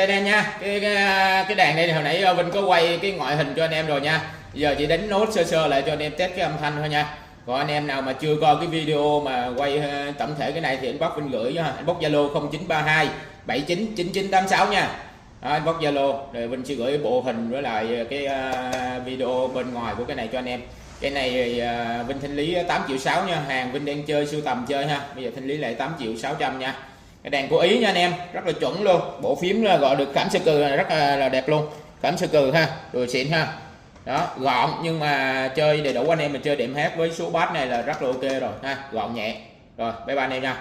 anh em nha. Cái đàn đây hồi nãy Vinh có quay cái ngoại hình cho anh em rồi nha. Giờ chỉ đánh nốt sơ sơ lại cho anh em test cái âm thanh thôi nha. Còn anh em nào mà chưa coi cái video mà quay tổng thể cái này thì inbox Vinh gửi cho, inbox Zalo 0932 799986 nha. Đó, inbox Zalo rồi Vinh sẽ gửi bộ hình với lại cái video bên ngoài của cái này cho anh em. Cái này Vinh thanh lý 8.600.000 nha, hàng Vinh đang chơi sưu tầm chơi ha. Bây giờ thanh lý lại 8.600.000 nha. Cái đàn của Ý nha anh em, rất là chuẩn luôn. Bộ phím gọi được cảm sơ cừ rất là đẹp luôn, cảm sơ cừ ha, đồ xịn ha. Đó, gọn nhưng mà chơi đầy đủ, anh em mình chơi đệm hát với số bass này là rất là ok rồi ha, gọn nhẹ. Rồi bye bye anh em nha.